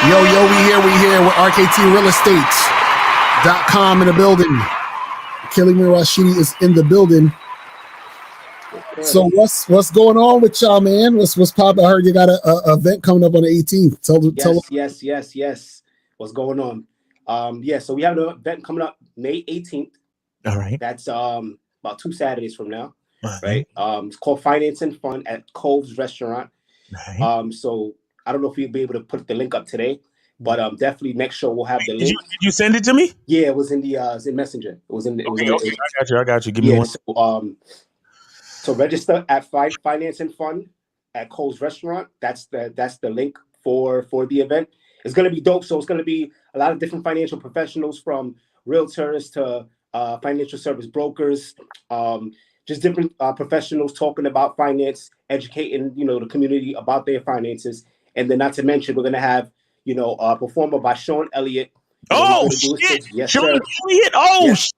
We here with RKTRealestate.com in the building. Killing Rashidi is in the building. So what's going on with y'all, man? What's poppin'? I heard you got a event coming up on the 18th. Yes. What's going on? So we have an event coming up May 18th. All right. That's about 2 Saturdays from now. Right. It's called Finance and Fun at Cove's Restaurant. Right. So I don't know if you'll be able to put the link up today, but definitely next show we'll have the link. Did you send it to me? Yeah, it was in the Messenger. It was in. Okay. I got you. Give me one. So register at Finance and Fun at Cole's Restaurant. That's the link for the event. It's gonna be dope. So it's gonna be a lot of different financial professionals, from realtors to financial service brokers, just different professionals talking about finance, educating the community about their finances, and then not to mention we're gonna have a performer by Sean Elliott. Oh shit! Yes, Sean sir. Elliott. Oh yes. shit!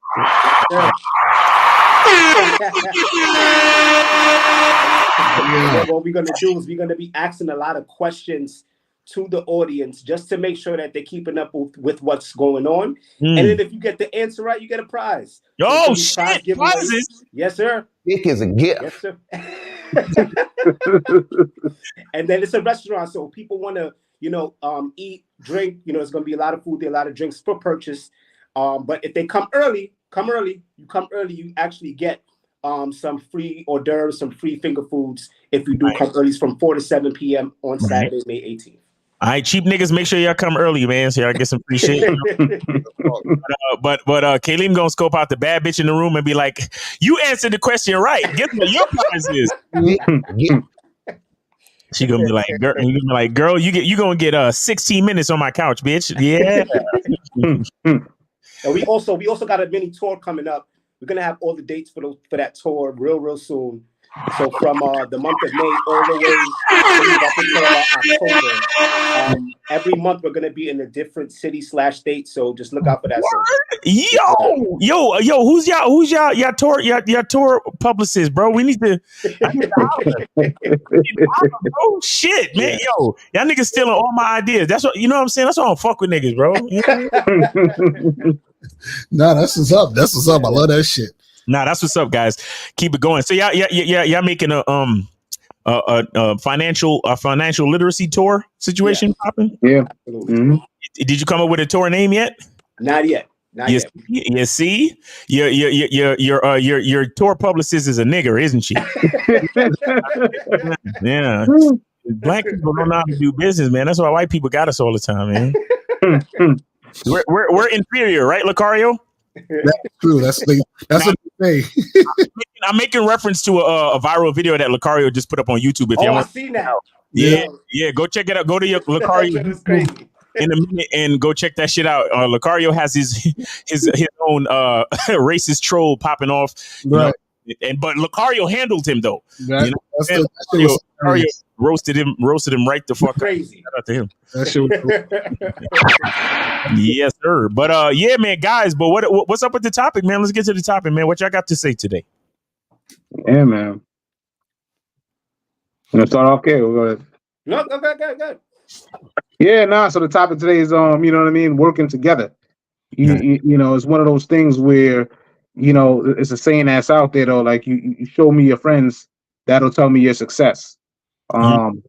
What we're going to do is we're going to be asking a lot of questions to the audience just to make sure that they're keeping up with what's going on. And then if you get the answer right, you get a prize. Oh, shit. Prizes? Yes, sir. It is a gift. Yes, sir. And then it's a restaurant, so people want to, eat, drink. It's going to be a lot of food there, a lot of drinks for purchase. But if they come early, you actually get some free hors d'oeuvres, some free finger foods if you do come early from 4 to 7 p.m. on Saturday, May 18th. All right, cheap niggas, make sure y'all come early, man, so y'all get some free shit. But Kayleen gonna scope out the bad bitch in the room and be like, "You answered the question right. Guess what your prize is?" She gonna be like, "Girl, you gonna get 16 minutes on my couch, bitch." Yeah. And we also got a mini tour coming up. We're gonna have all the dates for that tour real soon. So from the month of May all the way to October, every month we're gonna be in a different city/state. So just look out for that. Yo, who's y'all tour publicist, bro? We need to. Oh shit, man, yo, y'all niggas stealing all my ideas. That's what what I'm saying. That's why I don't fuck with niggas, bro. Nah, that's what's up. I love that shit. Nah, that's what's up, guys. Keep it going. So y'all making a financial literacy tour situation popping? Yeah. Mm-hmm. Did you come up with a tour name yet? Not yet. You see, your tour publicist is a nigger, isn't she? Yeah. Black people don't know how to do business, man. That's why white people got us all the time, man. We're inferior, right, Lucario? That's true. That's what they say. I'm making reference to a viral video that Lucario just put up on YouTube. If y'all I see now. Yeah, go check it out. Go to your Lucario in a minute and go check that shit out. Lucario has his own racist troll popping off, right? But Lucario handled him though. Right. Lucario roasted him right the fuck crazy. Shout out to him. That shit was Yes, sir. But yeah, man, guys. But what's up with the topic, man? Let's get to the topic, man. What y'all got to say today? Yeah, man. Let's start off here. We're gonna... No, good. Yeah, so the topic today is working together. You know, it's one of those things where, it's a saying that's out there though, like you show me your friends, that'll tell me your success. And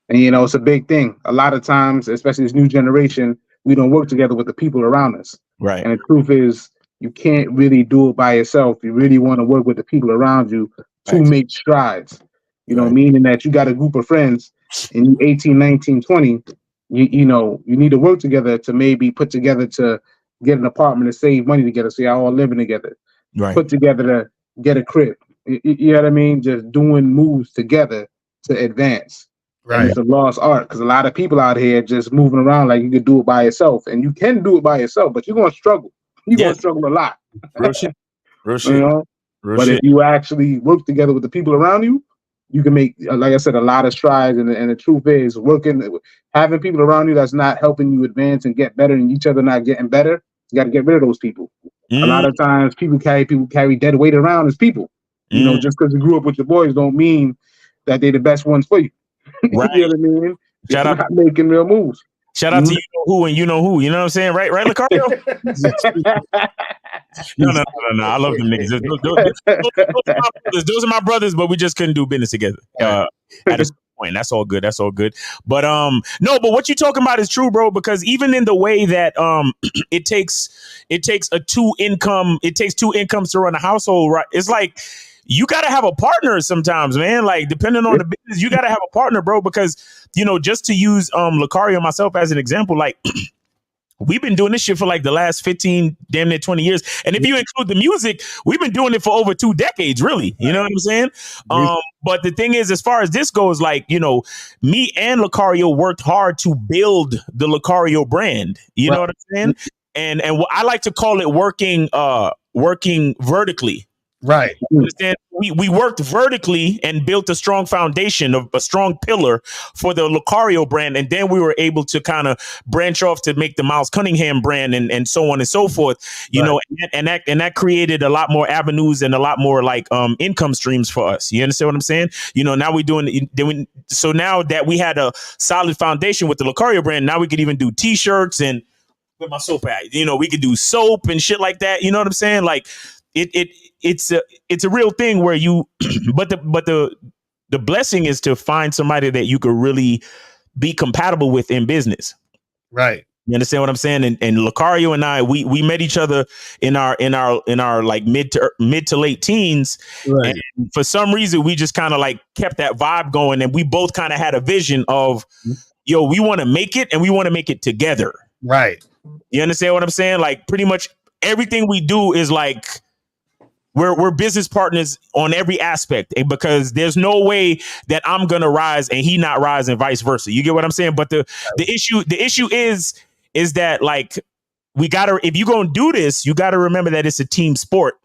it's a big thing. A lot of times, especially this new generation, we don't work together with the people around us. Right. And the truth is, you can't really do it by yourself. You really want to work with the people around you to make strides. Meaning that you got a group of friends and you 18, 19, 20, you need to work together to maybe put together to get an apartment to save money together. So y'all all living together. Right. Put together to get a crib. You know what I mean? Just doing moves together to advance. Right. And it's a lost art because a lot of people out here just moving around like you could do it by yourself. And you can do it by yourself, but you're going to struggle. You're going to struggle a lot. Real shit. If you actually work together with the people around you, you can make, like I said, a lot of strides. And the truth is, having people around you that's not helping you advance and get better and each other not getting better, you got to get rid of those people. A lot of times people carry dead weight around as people. Just because you grew up with your boys don't mean that they're the best ones for you. Right. You know what I mean? Shout out, not making real moves. Shout out to you know who and you know who. You know what I'm saying? Right, Lucario? No. I love them niggas. Those are my brothers, but we just couldn't do business together. At a point. That's all good. But no, but what you talking about is true, bro, because even in the way that it takes two incomes to run a household, right? It's like you got to have a partner sometimes, man. Like, depending on the business, you got to have a partner, bro, because, you know, just to use Lucario and myself as an example, like, we've been doing this shit for like the last 15, damn near 20 years. And if you include the music, we've been doing it for over 2 decades, really. You know what I'm saying? But the thing is, as far as this goes, like, you know, me and Lucario worked hard to build the Lucario brand. You know what I'm saying? And I like to call it working vertically. Right. Understand? We worked vertically and built a strong foundation, of a strong pillar for the Lucario brand, and then we were able to kind of branch off to make the Miles Cunningham brand, and so on and so forth. You know, and that created a lot more avenues and a lot more like income streams for us. You understand what I'm saying? You know, now we're doing so now that we had a solid foundation with the Lucario brand, now we could even do T-shirts and with my soap at. You know, we could do soap and shit like that. You know what I'm saying? Like it's a real thing where you but the blessing is to find somebody that you could really be compatible with in business. Right. You understand what I'm saying? And Lucario and I, we met each other in our like mid to late teens. Right. And for some reason we just kind of like kept that vibe going, and we both kind of had a vision of, yo, we want to make it, and we want to make it together. Right. You understand what I'm saying? Like, pretty much everything we do is like we're business partners on every aspect, because there's no way that I'm gonna rise and he not rise, and vice versa. You get what I'm saying? But the issue is that, like, we gotta, if you're gonna do this, you gotta remember that it's a team sport.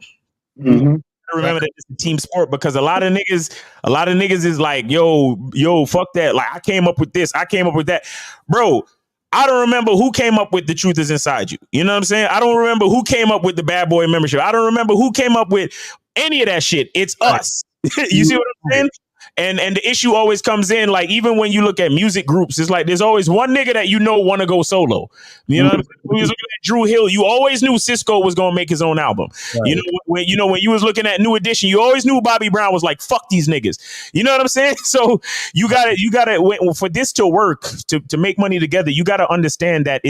Remember that it's a team sport, because a lot of niggas is like, yo, fuck that. Like, I came up with this, I came up with that, bro. I don't remember who came up with The Truth Is Inside You. You know what I'm saying? I don't remember who came up with the Bad Boy membership. I don't remember who came up with any of that shit. It's us. You see what I'm saying? And the issue always comes in, like, even when you look at music groups, it's like there's always one nigga that you know want to go solo. You know what I'm saying? When you was looking at Drew Hill, you always knew Cisco was going to make his own album. Right. When you was looking at New Edition, you always knew Bobby Brown was like, fuck these niggas. You know what I'm saying? So you gotta for this to work, to make money together, you gotta understand that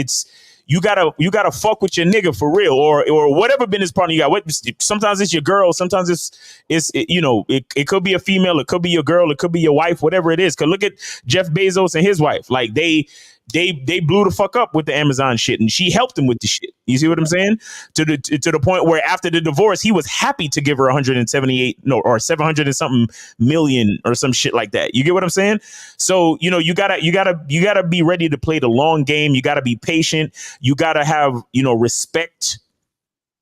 you gotta fuck with your nigga for real, or whatever business partner you got. Sometimes it's your girl, sometimes it could be a female, it could be your girl, it could be your wife, whatever it is. Cause look at Jeff Bezos and his wife. Like, they blew the fuck up with the Amazon shit, and she helped him with the shit. You see what I'm saying? To the point where after the divorce, he was happy to give her 700 and something million or some shit like that. You get what I'm saying? So, you gotta be ready to play the long game. You gotta be patient. You gotta have, respect.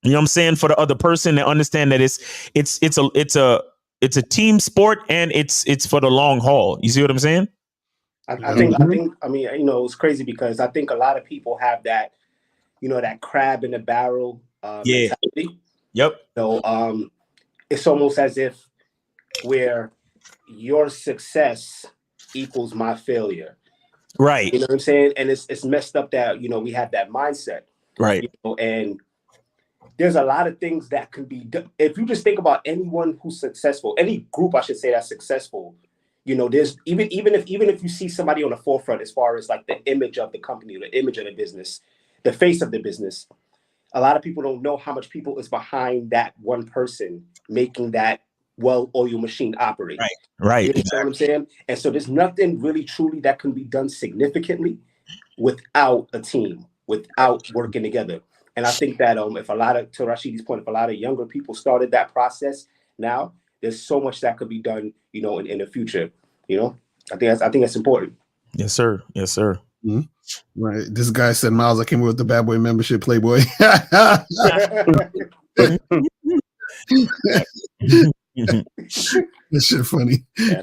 You know what I'm saying, for the other person, and understand that it's a team sport, and it's for the long haul. You see what I'm saying? I think, it's crazy, because I think a lot of people have that, that crab in the barrel mentality. Yep. So it's almost as if where your success equals my failure. Right. You know what I'm saying? And it's messed up that, we have that mindset. Right. And there's a lot of things that can be done. If you just think about anyone who's successful, any group, I should say, that's successful, there's even if you see somebody on the forefront as far as like the image of the company, the image of the business, the face of the business, a lot of people don't know how much people is behind that one person making that well-oiled machine operate. Right. You know what I'm saying? And so there's nothing really truly that can be done significantly without a team, without working together. And I think that to Rashidi's point, if a lot of younger people started that process now, there's so much that could be done, in the future. I think that's important. Yes, sir. Mm-hmm. Right. This guy said, Miles, I came with the Bad Boy membership, Playboy. This shit funny. I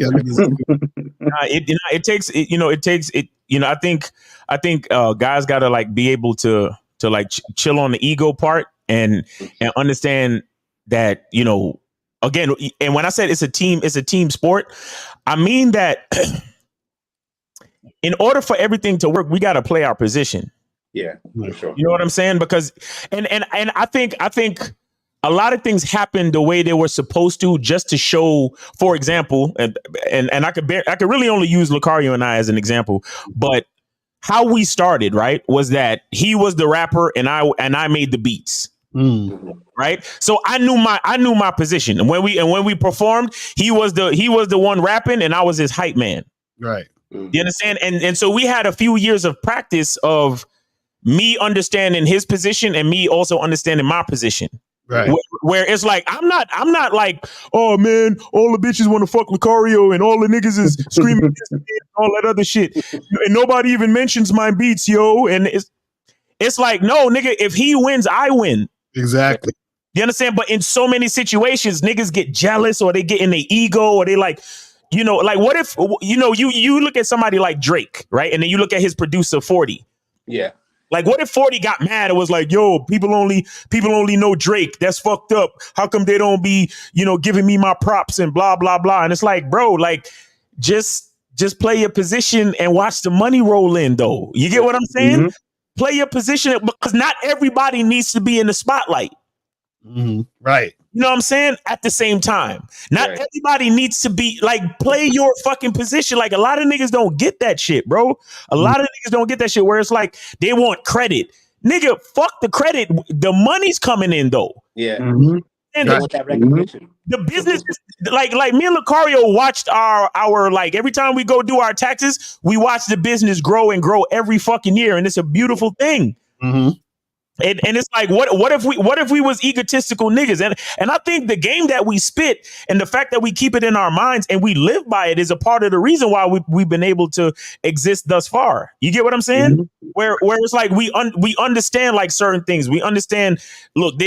think guys gotta like be able to like chill on the ego part and understand that, again, and when I said it's a team sport, I mean that in order for everything to work, we got to play our position. Yeah, for sure. You know what I'm saying? Because and I think a lot of things happen the way they were supposed to, just to show, for example, and I could really only use Lucario and I as an example, but how we started, right, was that he was the rapper and I made the beats. Right. So I knew my position. And when we performed, he was the one rapping and I was his hype man. Right. You understand? And so we had a few years of practice of me understanding his position and me also understanding my position. Right. Where it's like, I'm not like, oh man, all the bitches want to fuck Lucario and all the niggas is screaming this and all that other shit. And nobody even mentions my beats, yo. And it's like, no, nigga, if he wins, I win. Exactly. You understand? But in so many situations, niggas get jealous or they get in their ego or they like, you know, like what if, you know, you look at somebody like Drake, right? And then you look at his producer 40. Yeah. Like, what if 40 got mad and was like, yo, people only know Drake. That's fucked up. How come they don't be, you know, giving me my props and blah, blah, blah. And it's like, bro, like, just play your position and watch the money roll in, though. You get what I'm saying? Mm-hmm. Play your position, because not everybody needs to be in the spotlight. Mm-hmm. Right. You know what I'm saying? At the same time, not everybody needs to be like, play your fucking position. Like, a lot of niggas don't get that shit, bro. A lot of niggas don't get that shit where it's like they want credit. Nigga, fuck the credit. The money's coming in though. Yeah. Mm-hmm. And that recognition. The business is like me and Lucario watched our like every time we go do our taxes, we watch the business grow and grow every fucking year, and it's a beautiful thing. Mm-hmm. And it's like, what if we was egotistical niggas? And I think the game that we spit and the fact that we keep it in our minds and we live by it is a part of the reason why we've been able to exist thus far. You get what I'm saying? Mm-hmm. Where it's like we understand like certain things. We understand. Look,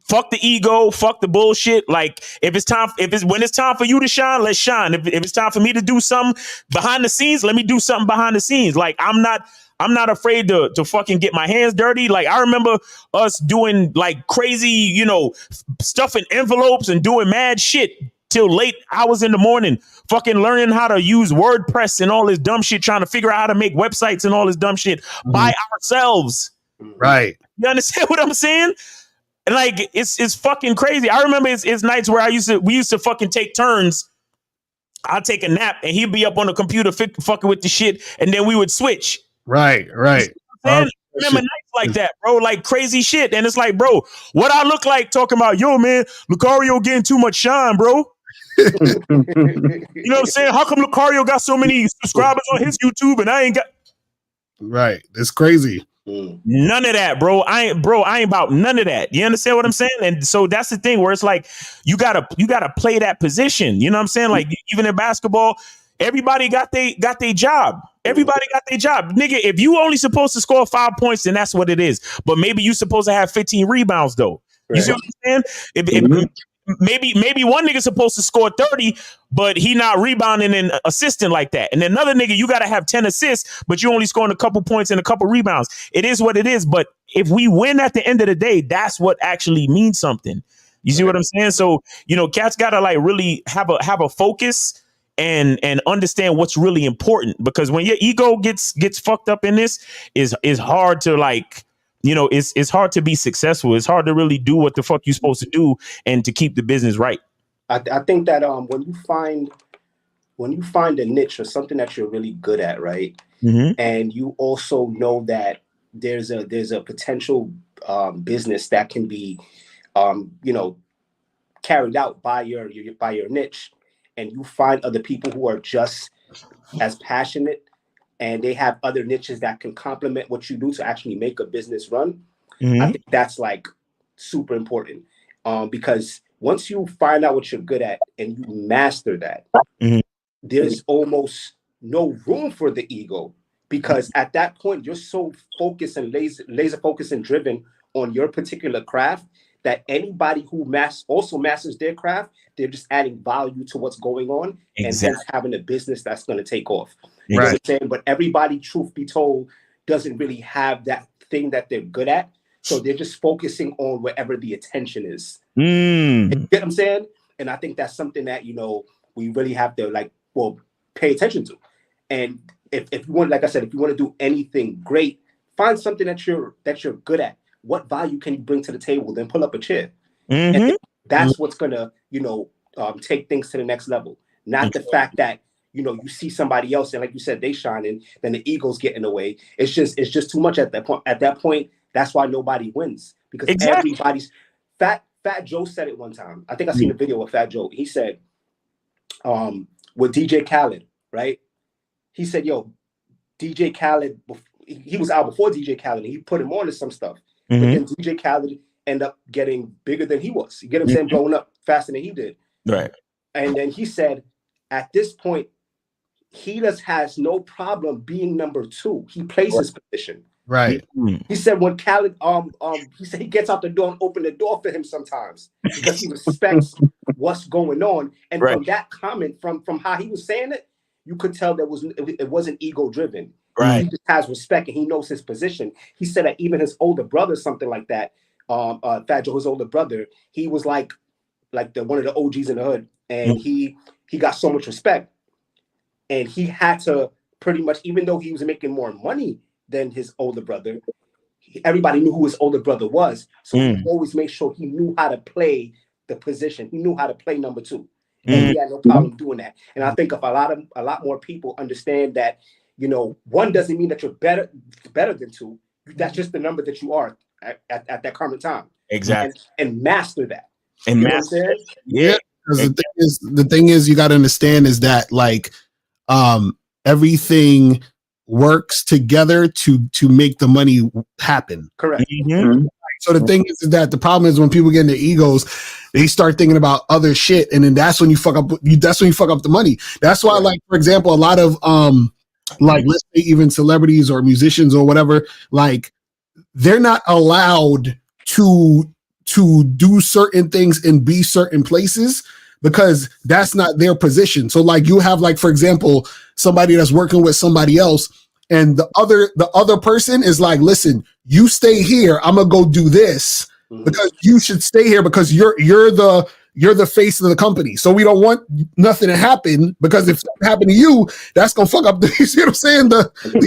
fuck the ego, fuck the bullshit. Like when it's time for you to shine, let's shine. If it's time for me to do something behind the scenes, let me do something behind the scenes. Like I'm not afraid to fucking get my hands dirty. Like I remember us doing like crazy, you know, stuff in envelopes and doing mad shit till late hours in the morning, fucking learning how to use WordPress and all this dumb shit, trying to figure out how to make websites and all this dumb shit by ourselves. Right. You understand what I'm saying? And like, it's fucking crazy. I remember it's nights where we used to fucking take turns. I'd take a nap and he'd be up on the computer fucking with the shit. And then we would switch. Right. Remember nights like that, bro, like crazy shit. And it's like, bro, what I look like talking about, yo, man, Lucario getting too much shine, bro. You know what I'm saying? How come Lucario got so many subscribers on his YouTube and I ain't got? Right. That's crazy. None of that, bro. I ain't about none of that. You understand what I'm saying? And so that's the thing where it's like, you gotta play that position. You know what I'm saying? Like even in basketball, everybody got their job. Everybody got their job. Nigga, if you only supposed to score 5 points, then that's what it is. But maybe you supposed to have 15 rebounds though. Right. You see what I'm saying? Maybe one nigga supposed to score 30, but he not rebounding and assisting like that. And another nigga, you got to have 10 assists, but you only scoring a couple points and a couple rebounds. It is what it is. But if we win at the end of the day, that's what actually means something. You see what I'm saying? So, you know, cats got to like really have a focus and understand what's really important, because when your ego gets fucked up in this, is hard to like, you know, it's hard to be successful. It's hard to really do what the fuck you're supposed to do and to keep the business right. I think that when you find a niche or something that you're really good at, right, and you also know that there's a potential business that can be you know, carried out by your niche, and you find other people who are just as passionate and they have other niches that can complement what you do to actually make a business run. I think that's like super important, because once you find out what you're good at and you master that, there's almost no room for the ego, because at that point you're so focused and laser focused and driven on your particular craft that anybody who also masters their craft, they're just adding value to what's going on, and hence having a business that's going to take off. You know what I'm saying? But everybody, truth be told, doesn't really have that thing that they're good at. So they're just focusing on wherever the attention is. You get what I'm saying? And I think that's something that, you know, we really have to pay attention to. And if you want, like I said, if you want to do anything great, find something that you're good at. What value can you bring to the table? Then pull up a chair. Mm-hmm. And that's what's gonna, take things to the next level. Not the fact that you see somebody else and, like you said, they shining, then the egos get in the way. It's just too much at that point. At that point, that's why nobody wins, because everybody's Fat Joe said it one time. I think I seen a video of Fat Joe. He said, with DJ Khaled, right? He said, "Yo, DJ Khaled, he was out before DJ Khaled, and he put him on to some stuff. But then DJ Khaled ended up getting bigger than he was. You get what I'm saying? Blowing up faster than he did. Right. And then he said, at this point, he just has no problem being number 2. He plays his position. Right. He said when Khaled, he said he gets out the door and open the door for him sometimes because he respects what's going on. And from that comment, from how he was saying it, you could tell it wasn't ego driven. Right. He just has respect and he knows his position. He said that even his older brother, something like that, Fat Joe, his older brother, he was like one of the OGs in the hood, and he got so much respect, and he had to pretty much, even though he was making more money than his older brother, everybody knew who his older brother was, so he always made sure he knew how to play the position. He knew how to play number 2, and he had no problem doing that. And I think if a lot more people understand that, one doesn't mean that you're better than 2. That's just the number that you are at that current time. Exactly. And master that. And master. Yeah. Because the thing is, you got to understand is that everything works together to make the money happen. Correct. So the thing is that the problem is when people get into egos, they start thinking about other shit, and then that's when you fuck up. That's when you fuck up the money. That's why, like, for example, a lot of like, let's say even celebrities or musicians or whatever, like, they're not allowed to do certain things and be certain places because that's not their position. So like you have, like, for example, somebody that's working with somebody else, and the other person is like, listen, you stay here, I'm gonna go do this because you should stay here because you're the face of the company. So we don't want nothing to happen, because if something happened to you, that's gonna fuck up the, you see what I'm saying? You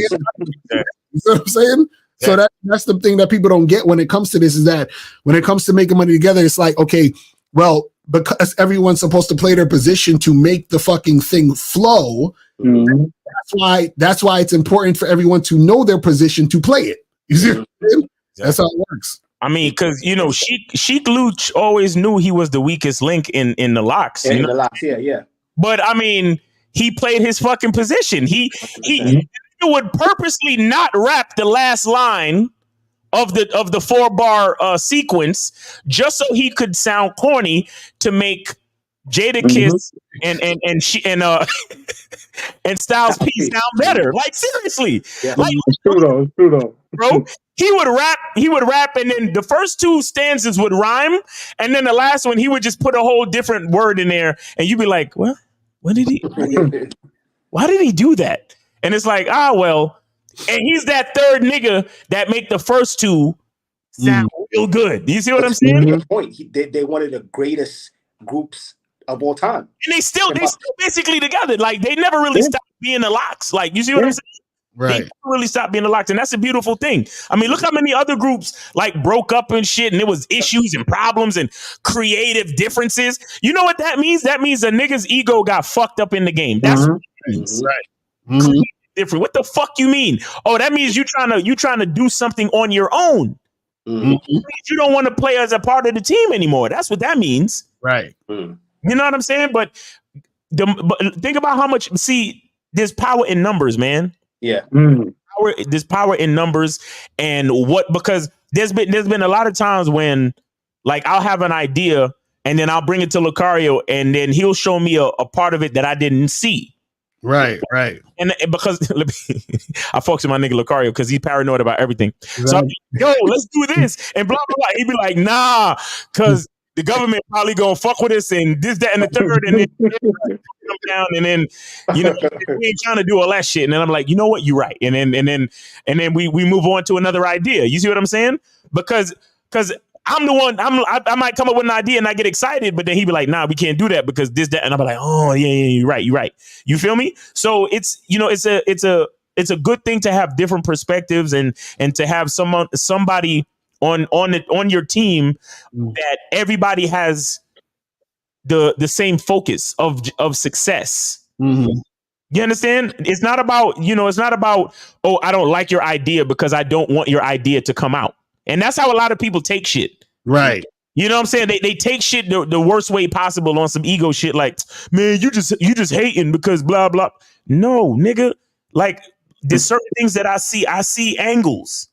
see what I'm saying? So that's the thing that people don't get when it comes to this, is that when it comes to making money together, it's like, okay, well, because everyone's supposed to play their position to make the fucking thing flow. That's why it's important for everyone to know their position to play it. You see what I'm saying? That's how it works. I mean, because Sheik Luch always knew he was the weakest link in the locks. In the locks, yeah. But I mean, he played his fucking position. He would purposely not rap the last line of the 4-bar sequence just so he could sound corny to make Jadakiss and Styles P sound better. Like, seriously. Yeah. Like, It's true though. Bro, he would rap, and then the first 2 stanzas would rhyme, and then the last one he would just put a whole different word in there, and you'd be like, "What? Why did he do that?" And it's like, well, and he's that third nigga that make the first 2 sound real good. You see what I'm saying? Point. They're one of the greatest groups of all time, and they still basically together. Like, they never really stopped being the locks. Like, you see what I'm saying? Right. They never really stopped being the locks, and that's a beautiful thing. I mean, look how many other groups like broke up and shit, and there was issues and problems and creative differences. You know what that means? That means a nigga's ego got fucked up in the game. That's what it means. Right. Different. What the fuck you mean? Oh, that means you trying to do something on your own. You don't want to play as a part of the team anymore. That's what that means. Right. You know what I'm saying? But think about how much. See, there's power in numbers, man. Yeah. There's power in numbers, and because there's been a lot of times when, like, I'll have an idea and then I'll bring it to Lucario, and then he'll show me a part of it that I didn't see. Right. And because I fucks with my nigga Lucario because he's paranoid about everything. Right. So I'm like, yo, let's do this and blah blah blah. He'd be like, nah, because the government probably gonna fuck with us and this, that, and the third, and then come down, and then we ain't trying to do all that shit. And then I'm like, you know what, you're right. And then we move on to another idea. You see what I'm saying? Because I'm the one. I might come up with an idea and I get excited, but then he'd be like, "Nah, we can't do that because this, that," and I'm like, "Oh yeah, you're right. You feel me?" So it's it's a good thing to have different perspectives and to have somebody on your team that everybody has the same focus of success. You understand? It's not about, oh, I don't like your idea because I don't want your idea to come out. And that's how a lot of people take shit. Right. You know what I'm saying? They take shit the worst way possible on some ego shit. Like, man, you just hating because blah, blah. No, nigga. Like, there's certain things that I see angles.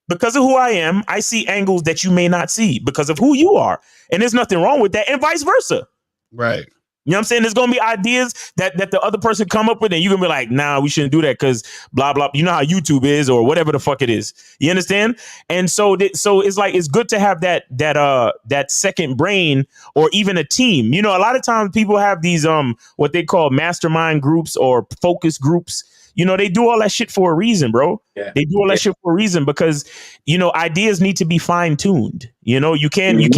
Because of who I am, I see angles that you may not see because of who you are. And there's nothing wrong with that, and vice versa. Right. You know what I'm saying? There's going to be ideas that the other person come up with, and you're going to be like, nah, we shouldn't do that because blah, blah. You know how YouTube is or whatever the fuck it is. You understand? And so it's like, it's good to have that second brain or even a team. You know, a lot of times people have these, what they call mastermind groups or focus groups. You know, they do all that shit for a reason, bro. Yeah. They do all that shit for a reason because, you know, ideas need to be fine tuned. You know, you can't have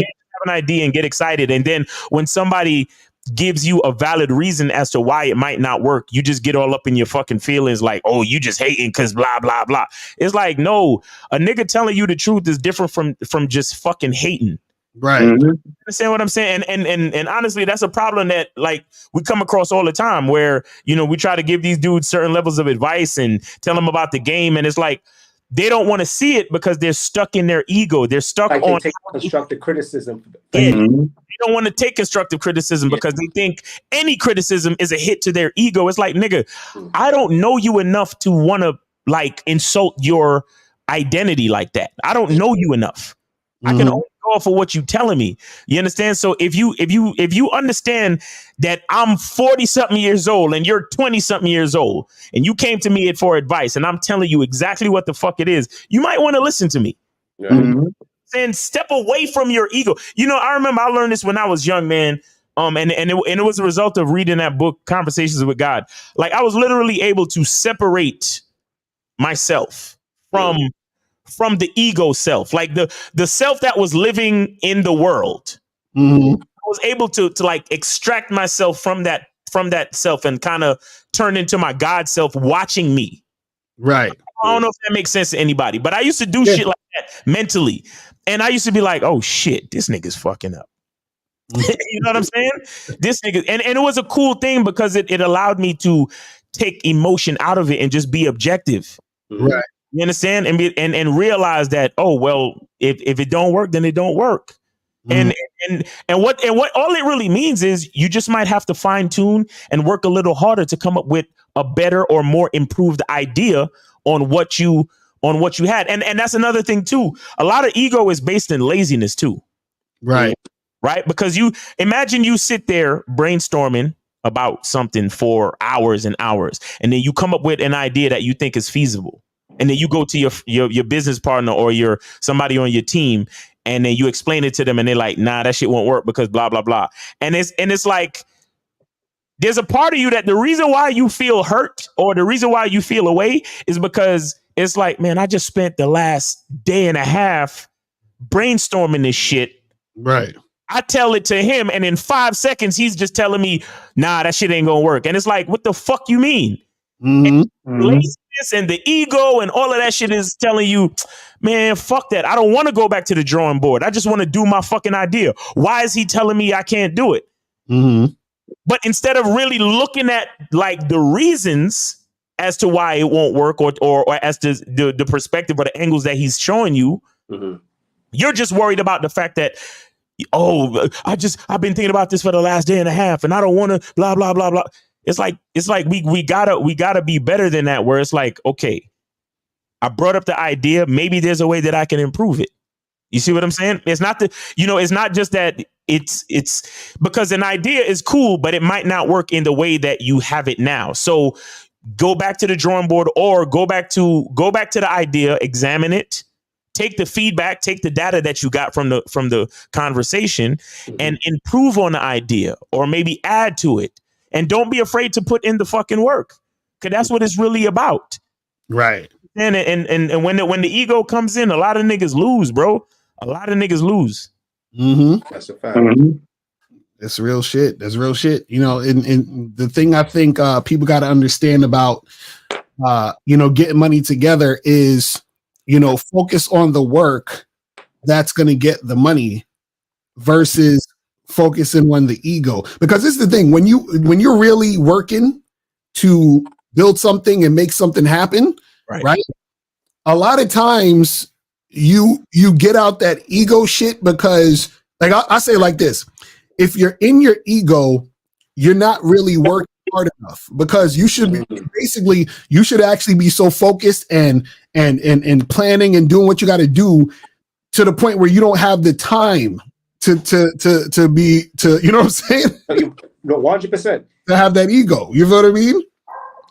an idea and get excited. And then when somebody gives you a valid reason as to why it might not work, you just get all up in your fucking feelings like, oh, you just hating because blah, blah, blah. It's like, no, a nigga telling you the truth is different from just fucking hating. Right. Understand what I'm saying? And honestly, that's a problem that like we come across all the time where, you know, we try to give these dudes certain levels of advice and tell them about the game. And it's like, they don't want to see it because they're stuck in their ego. They're stuck like on constructive criticism. They don't want to take constructive criticism because they think any criticism is a hit to their ego. It's like, nigga, I don't know you enough to want to like insult your identity like that. I don't know you enough. I can only go for what you telling me. You understand? So if you understand that I'm 40 something years old and you're 20 something years old and you came to me for advice and I'm telling you exactly what the fuck it is, you might want to listen to me. Saying step away from your ego. You know, I remember I learned this when I was young, man. And it was a result of reading that book, Conversations with God. Like I was literally able to separate myself from the ego self, like the self that was living in the world. I was able to like extract myself from that self and kind of turn into my God self watching me. Right. I don't know if that makes sense to anybody, but I used to do shit like that mentally. And I used to be like, oh shit, this nigga's fucking up. You know what I'm saying? This nigga, and it was a cool thing because it allowed me to take emotion out of it and just be objective. Right. You understand? And realize that, oh, well, if it don't work, then it don't work. And what all it really means is you just might have to fine tune and work a little harder to come up with a better or more improved idea on what you had. And that's another thing, too. A lot of ego is based in laziness, too. Right. Right. Because you imagine you sit there brainstorming about something for hours and hours, and then you come up with an idea that you think is feasible. And then you go to your business partner or your somebody on your team, and then you explain it to them, and they're like, "Nah, that shit won't work because blah blah blah." And it's like there's a part of you that the reason why you feel hurt or the reason why you feel away is because it's like, man, I just spent the last day and a half brainstorming this shit. Right. I tell it to him, and in 5 seconds, he's just telling me, "Nah, that shit ain't gonna work." And it's like, what the fuck you mean? Laziness and the ego and all of that shit is telling you, man, fuck that. I don't want to go back to the drawing board. I just want to do my fucking idea. Why is he telling me I can't do it? But instead of really looking at like the reasons as to why it won't work or as to the perspective or the angles that he's showing you, you're just worried about the fact that, oh, I've been thinking about this for the last day and a half and I don't want to blah, blah, blah, blah. It's like we gotta be better than that, where it's like, okay, I brought up the idea. Maybe there's a way that I can improve it. You see what I'm saying? It's not it's not just that it's because an idea is cool, but it might not work in the way that you have it now. So go back to the drawing board or go back to the idea, examine it, take the feedback, take the data that you got from the conversation and improve on the idea or maybe add to it. And don't be afraid to put in the fucking work, because that's what it's really about. Right. And when the ego comes in, a lot of niggas lose, bro. A lot of niggas lose. That's a fact. That's real shit. That's real shit. You know, and the thing I think people got to understand about getting money together is, focus on the work that's going to get the money versus focusing on the ego. Because this is the thing, when you're really working to build something and make something happen, right? A lot of times you get out that ego shit because, like, I say like this: if you're in your ego, you're not really working hard enough, because you should actually be so focused and planning and doing what you got to do, to the point where you don't have the time to be you know what I'm saying? No, 100%. To have that ego. You know what I mean?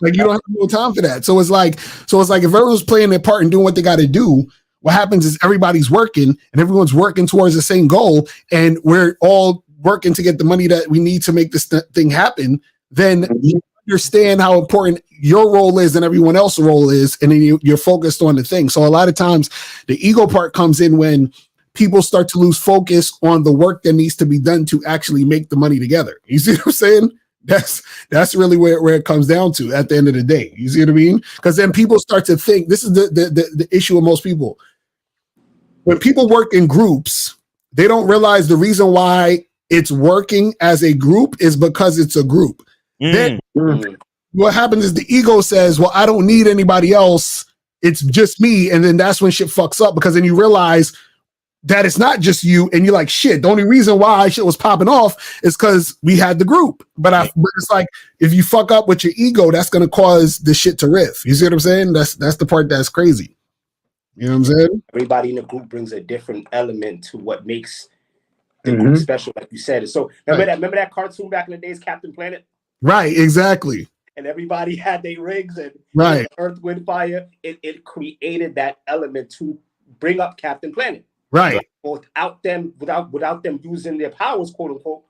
Like, you don't have no time for that. So it's like if everyone's playing their part and doing what they got to do, what happens is everybody's working and everyone's working towards the same goal, and we're all working to get the money that we need to make this thing happen. Then you understand how important your role is and everyone else's role is, and then you're focused on the thing. So a lot of times the ego part comes in when people start to lose focus on the work that needs to be done to actually make the money together. You see what I'm saying? That's really where it comes down to at the end of the day. You see what I mean? Because then people start to think, this is the issue of most people. When people work in groups, they don't realize the reason why it's working as a group is because it's a group. Then what happens is the ego says, well, I don't need anybody else. It's just me. And then that's when shit fucks up, because then you realize that it's not just you, and you're like, shit, the only reason why shit was popping off is because we had the group. But it's like, if you fuck up with your ego, that's going to cause the shit to riff. You see what I'm saying? That's the part that's crazy. You know what I'm saying? Everybody in the group brings a different element to what makes the group special, like you said. So remember that cartoon back in the days, Captain Planet? Right, exactly. And everybody had their rigs and Earth, Wind, Fire. It created that element to bring up Captain Planet. Right. Without them using their powers, quote unquote,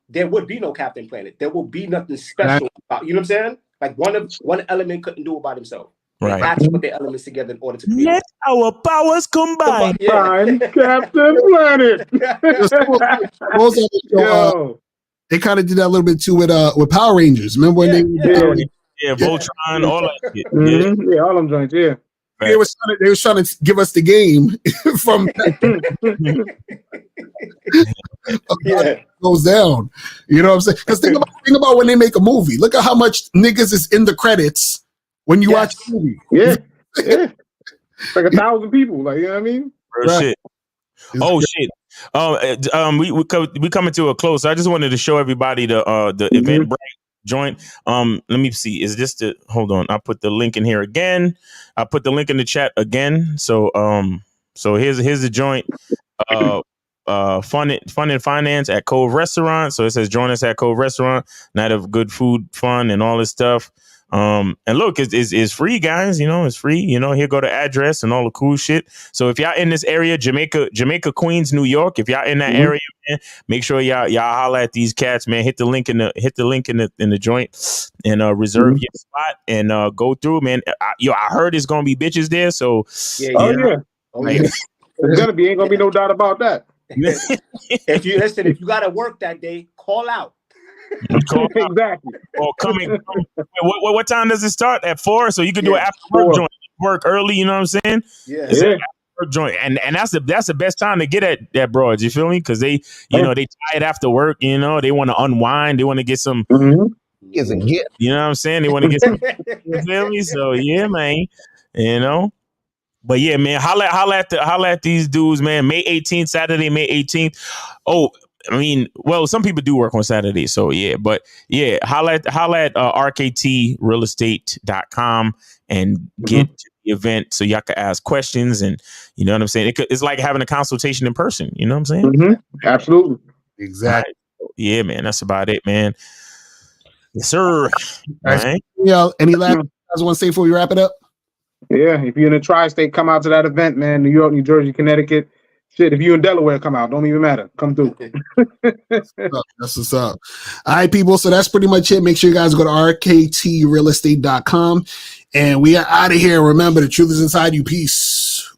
there would be no Captain Planet. There will be nothing special about, you know what I'm saying? Like one element couldn't do it by themselves. Right. They had to put their elements together in order to create. Let our powers combine. Captain Planet. They kind of did that a little bit too with Power Rangers. Remember when they Voltron, all that shit. Yeah, all them joints, yeah. Right. They was trying to give us the game from goes down. You know what I'm saying? Because think about when they make a movie. Look at how much niggas is in the credits when you watch the movie. Yeah. It's like 1,000 people. Like, you know what I mean? Real shit. Oh shit. We coming to a close. So I just wanted to show everybody the Eventbrite joint. Let me see. Is this the? Hold on. I put the link in here again. I put the link in the chat again. So here's the joint. Fun and finance at Cove Restaurant. So it says join us at Cove Restaurant. Night of good food, fun, and all this stuff. And look, it's free, guys. You know, it's free. You know, here go the address and all the cool shit. So if y'all in this area, Jamaica, Queens, New York, if y'all in that area, man, make sure y'all holler at these cats, man. Hit the link in the joint and reserve your spot and go through, man. I heard it's gonna be bitches there. So There's gonna be, ain't gonna be no doubt about that. If you gotta work that day, call out. Exactly. Or coming. What time does it start? At 4? So you can do it after work joint. Work early. You know what I'm saying? Yeah. Work joint, and that's the best time to get at that broads. You feel me? Because they they tired after work. You know, they want to unwind. They want to get some. Is a gift. You know what I'm saying? They want to get some. You feel me? So yeah, man. You know. But yeah, man, holla at these dudes, man. May 18th, Saturday, May 18th. Oh, I mean, well, some people do work on Saturday, so yeah. But yeah, holla at rktrealestate.com and get to the event so y'all can ask questions, and you know what I'm saying. It's like having a consultation in person. You know what I'm saying? Absolutely, exactly. Right. Yeah, man, that's about it, man. Yes, sir. Right. Yeah. Any last you guys want to say before we wrap it up? Yeah, if you're in the tri-state, come out to that event, man. New York, New Jersey, Connecticut. Shit, if you in Delaware, come out. Don't even matter. Come through. That's what's up. All right, people. So that's pretty much it. Make sure you guys go to rktrealestate.com. And we are out of here. Remember, the truth is inside you. Peace.